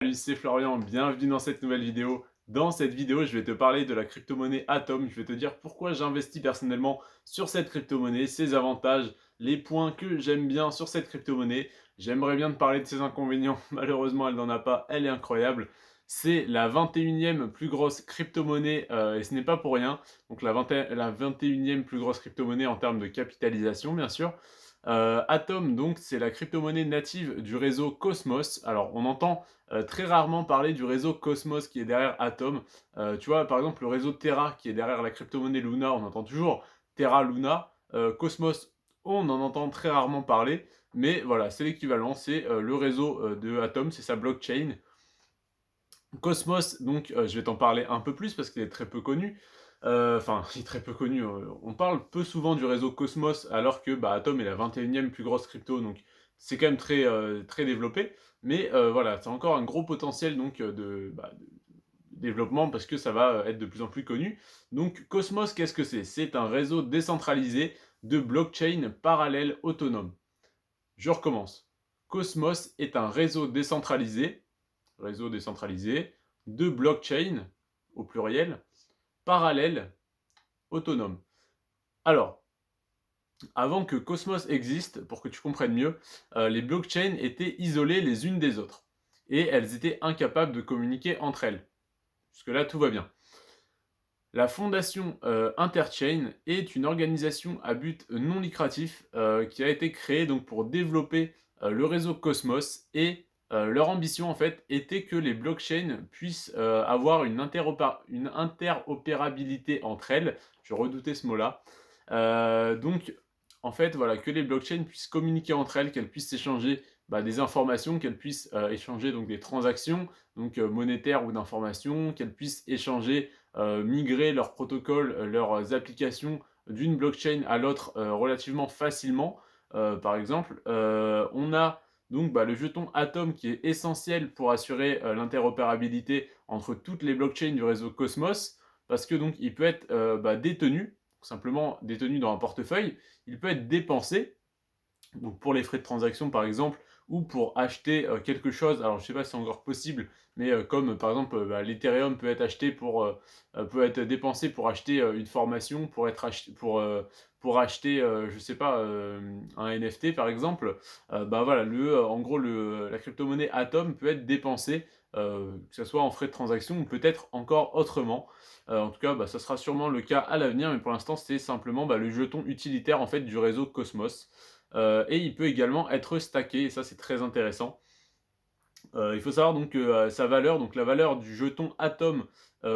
Salut, c'est Florian, bienvenue dans cette nouvelle vidéo. Dans cette vidéo, je vais te parler de la crypto-monnaie Atom. Je vais te dire pourquoi j'investis personnellement sur cette crypto-monnaie, ses avantages, les points que j'aime bien sur cette crypto-monnaie. J'aimerais bien te parler de ses inconvénients. Malheureusement, elle n'en a pas. Elle est incroyable. C'est la 21e plus grosse crypto-monnaie et ce n'est pas pour rien. Donc la 21e plus grosse crypto-monnaie en termes de capitalisation, bien sûr. Atom, donc, c'est la crypto-monnaie native du réseau Cosmos. Alors, on entend très rarement parler du réseau Cosmos qui est derrière Atom. Tu vois, par exemple, le réseau Terra qui est derrière la crypto-monnaie Luna, on entend toujours Terra Luna. Cosmos, on en entend très rarement parler, mais voilà, c'est l'équivalent, c'est le réseau de Atom, c'est sa blockchain. Cosmos, donc, je vais t'en parler un peu plus parce qu'il est très peu connu. Enfin, il est très peu connu. On parle peu souvent du réseau Cosmos alors que bah, Atom est la 21e plus grosse crypto, donc c'est quand même très développé. Mais voilà, c'est encore un gros potentiel donc, de développement parce que ça va être de plus en plus connu. Donc Cosmos, qu'est-ce que c'est? C'est un réseau décentralisé de blockchain parallèle autonome. Je recommence. Cosmos est un réseau décentralisé de blockchain, au pluriel, parallèle autonome. Alors, avant que Cosmos existe, pour que tu comprennes mieux, les blockchains étaient isolées les unes des autres. Et elles étaient incapables de communiquer entre elles. Jusque-là, tout va bien. La fondation Interchain est une organisation à but non lucratif qui a été créée donc, pour développer le réseau Cosmos et leur ambition en fait était que les blockchains puissent avoir une interopérabilité entre elles. Je redoutais ce mot-là. Donc en fait voilà que les blockchains puissent communiquer entre elles, qu'elles puissent échanger des informations, qu'elles puissent échanger donc des transactions donc monétaires ou d'informations, qu'elles puissent échanger migrer leurs protocoles, leurs applications d'une blockchain à l'autre relativement facilement. Par exemple, on a donc le jeton Atom qui est essentiel pour assurer l'interopérabilité entre toutes les blockchains du réseau Cosmos, parce que donc il peut être détenu, simplement détenu dans un portefeuille, il peut être dépensé, donc pour les frais de transaction par exemple, ou pour acheter quelque chose, alors je ne sais pas si c'est encore possible, mais comme par exemple l'Ethereum peut être acheté peut être dépensé pour acheter une formation, pour acheter, je sais pas, un NFT par exemple, voilà, en gros la crypto-monnaie Atom peut être dépensée, que ce soit en frais de transaction ou peut-être encore autrement. En tout cas, ça sera sûrement le cas à l'avenir, mais pour l'instant c'est simplement le jeton utilitaire en fait du réseau Cosmos. Et il peut également être stacké, et ça c'est très intéressant. Il faut savoir donc que sa valeur, donc la valeur du jeton Atom,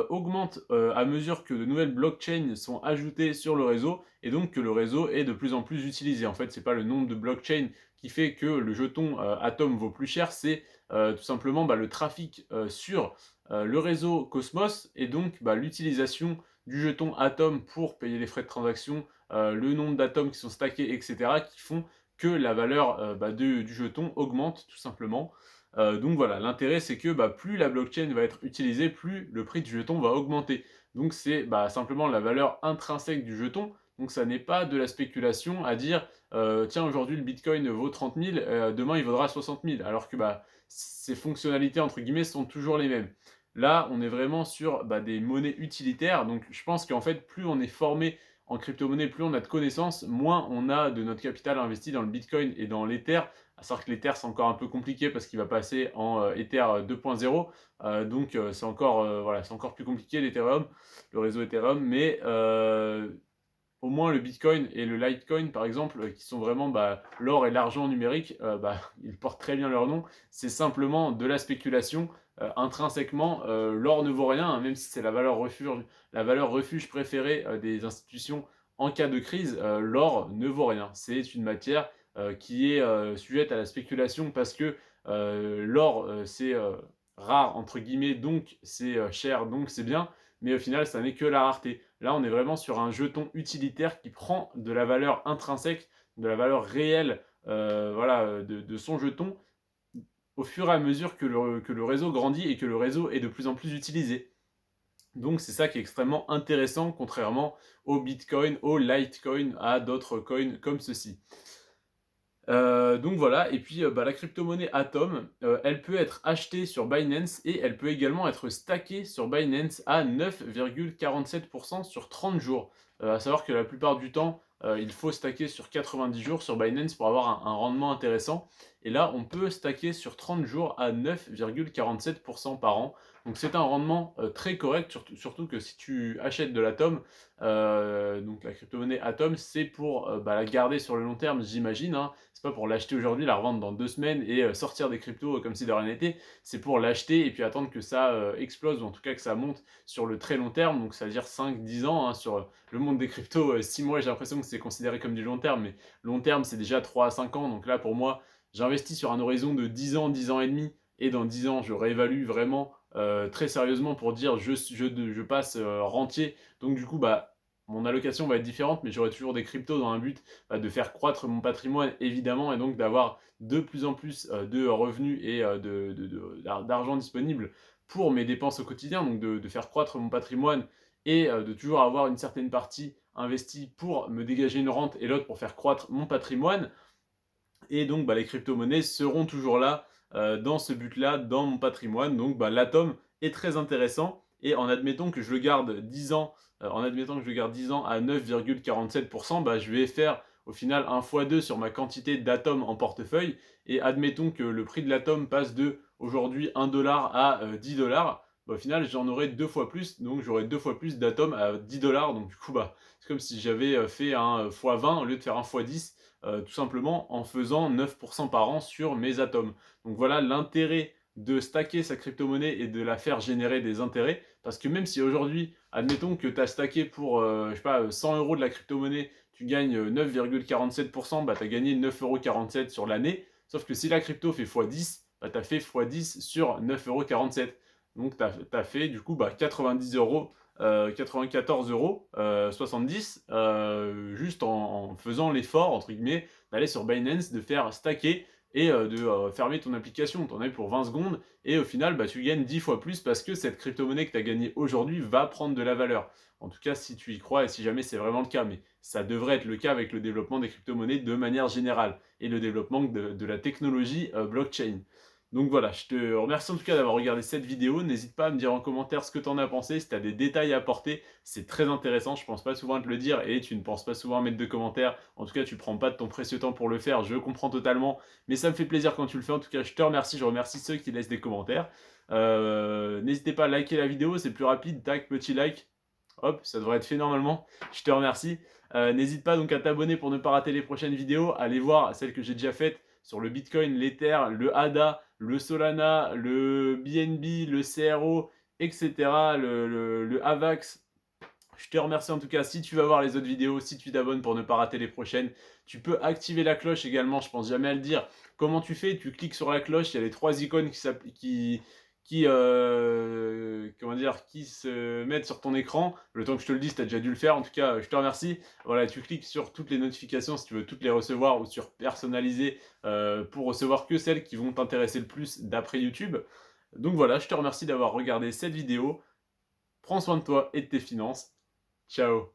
augmente à mesure que de nouvelles blockchains sont ajoutées sur le réseau, et donc que le réseau est de plus en plus utilisé. En fait, c'est pas le nombre de blockchains qui fait que le jeton Atom vaut plus cher, c'est tout simplement le trafic sur le réseau Cosmos, et donc l'utilisation du jeton Atom pour payer les frais de transaction, le nombre d'atomes qui sont stackés, etc., qui font que la valeur du jeton augmente tout simplement. Donc voilà, l'intérêt c'est que plus la blockchain va être utilisée, plus le prix du jeton va augmenter. Donc c'est simplement la valeur intrinsèque du jeton. Donc ça n'est pas de la spéculation à dire tiens aujourd'hui le bitcoin vaut 30 000, demain il vaudra 60 000, alors que ces fonctionnalités entre guillemets sont toujours les mêmes. Là on est vraiment sur des monnaies utilitaires, donc je pense qu'en fait plus on est formé en crypto-monnaie, plus on a de connaissances, moins on a de notre capital investi dans le bitcoin et dans l'ether. À savoir que l'Ether, c'est encore un peu compliqué parce qu'il va passer en Ether 2.0. Donc, voilà, c'est encore plus compliqué l'Ethereum, le réseau Ethereum. Mais au moins, le Bitcoin et le Litecoin, par exemple, qui sont vraiment l'or et l'argent numérique, ils portent très bien leur nom. C'est simplement de la spéculation. Intrinsèquement, l'or ne vaut rien, hein, même si c'est la valeur refuge préférée des institutions en cas de crise. L'or ne vaut rien. C'est une matière qui est sujette à la spéculation parce que l'or, c'est rare, entre guillemets, donc c'est cher, donc c'est bien, mais au final, ça n'est que la rareté. Là, on est vraiment sur un jeton utilitaire qui prend de la valeur intrinsèque, de la valeur réelle de son jeton au fur et à mesure que le réseau grandit et que le réseau est de plus en plus utilisé. Donc c'est ça qui est extrêmement intéressant, contrairement au Bitcoin, au Litecoin, à d'autres coins comme ceci. Donc voilà et puis, bah, la crypto-monnaie Atom, elle peut être achetée sur Binance et elle peut également être stackée sur Binance à 9,47 sur 30 jours. À savoir que la plupart du temps, il faut stacker sur 90 jours sur Binance pour avoir un rendement intéressant et là, on peut stacker sur 30 jours à 9,47 par an. Donc c'est un rendement, très correct, surtout que si tu achètes de l'Atom, donc la crypto-monnaie Atom, c'est pour, bah, la garder sur le long terme, j'imagine, hein. C'est pas pour l'acheter aujourd'hui, la revendre dans 2 semaines et sortir des cryptos comme si de rien n'était. C'est pour l'acheter et puis attendre que ça, explose ou en tout cas que ça monte sur le très long terme, donc ça veut dire 5-10 ans, hein, sur, le monde des cryptos, 6 mois, j'ai l'impression que c'est considéré comme du long terme, mais long terme, c'est déjà 3 à 5 ans. Donc là, pour moi, j'investis sur un horizon de 10 ans et demi et dans 10 ans, je réévalue vraiment, très sérieusement pour dire je passe, rentier. Donc du coup, bah, mon allocation va être différente, mais j'aurai toujours des cryptos dans un but de faire croître mon patrimoine évidemment et donc d'avoir de plus en plus de revenus et d'argent disponible pour mes dépenses au quotidien, donc de faire croître mon patrimoine et de toujours avoir une certaine partie investie pour me dégager une rente et l'autre pour faire croître mon patrimoine. Et donc bah, les crypto-monnaies seront toujours là dans ce but-là, dans mon patrimoine. Donc bah, l'atome est très intéressant et en admettant que je le garde 10 ans, en admettant que je le garde 10 ans à 9,47%, bah, je vais faire au final un x2 sur ma quantité d'atomes en portefeuille et admettons que le prix de l'atome passe de aujourd'hui 1 dollar à 10 dollars. Bah, au final, j'en aurai 2 fois plus, donc j'aurai 2 fois plus d'atomes à 10 dollars. Donc du coup, bah, c'est comme si j'avais fait un x20 au lieu de faire un x10. Tout simplement en faisant 9% par an sur mes atomes. Donc voilà l'intérêt de stacker sa crypto-monnaie et de la faire générer des intérêts. Parce que même si aujourd'hui, admettons que tu as stacké pour, je sais pas, 100 euros de la crypto-monnaie, tu gagnes 9,47%, bah, tu as gagné 9,47 € sur l'année. Sauf que si la crypto fait x10, bah, tu as fait x10 sur 9,47 €. Donc tu as fait du coup bah, 90 euros 94 € 70 juste en faisant l'effort entre guillemets d'aller sur Binance, de faire stacker et de fermer ton application. Tu en as pour 20 secondes et au final bah, tu gagnes 10 fois plus parce que cette crypto-monnaie que tu as gagnée aujourd'hui va prendre de la valeur. En tout cas si tu y crois et si jamais c'est vraiment le cas, mais ça devrait être le cas avec le développement des crypto-monnaies de manière générale et le développement de la technologie blockchain. Donc voilà, je te remercie en tout cas d'avoir regardé cette vidéo. N'hésite pas à me dire en commentaire ce que tu en as pensé, si tu as des détails à apporter. C'est très intéressant, je pense pas souvent à te le dire et tu ne penses pas souvent à mettre de commentaires. En tout cas, tu prends pas de ton précieux temps pour le faire, je comprends totalement. Mais ça me fait plaisir quand tu le fais. En tout cas, je te remercie, je remercie ceux qui laissent des commentaires. N'hésitez pas à liker la vidéo, c'est plus rapide. Tac, petit like. Hop, ça devrait être fait normalement. Je te remercie. N'hésite pas donc à t'abonner pour ne pas rater les prochaines vidéos. Allez voir celles que j'ai déjà faites sur le Bitcoin, l'Ether, le ADA, le Solana, le BNB, le CRO, etc. Le AVAX. Je te remercie en tout cas si tu vas voir les autres vidéos, si tu t'abonnes pour ne pas rater les prochaines. Tu peux activer la cloche également, je pense jamais à le dire. Comment tu fais? Tu cliques sur la cloche, il y a les 3 icônes comment dire, qui se mettent sur ton écran. Le temps que je te le dise, tu as déjà dû le faire. En tout cas, je te remercie. Voilà, tu cliques sur toutes les notifications si tu veux toutes les recevoir ou sur personnaliser pour recevoir que celles qui vont t'intéresser le plus d'après YouTube. Donc voilà, je te remercie d'avoir regardé cette vidéo. Prends soin de toi et de tes finances. Ciao.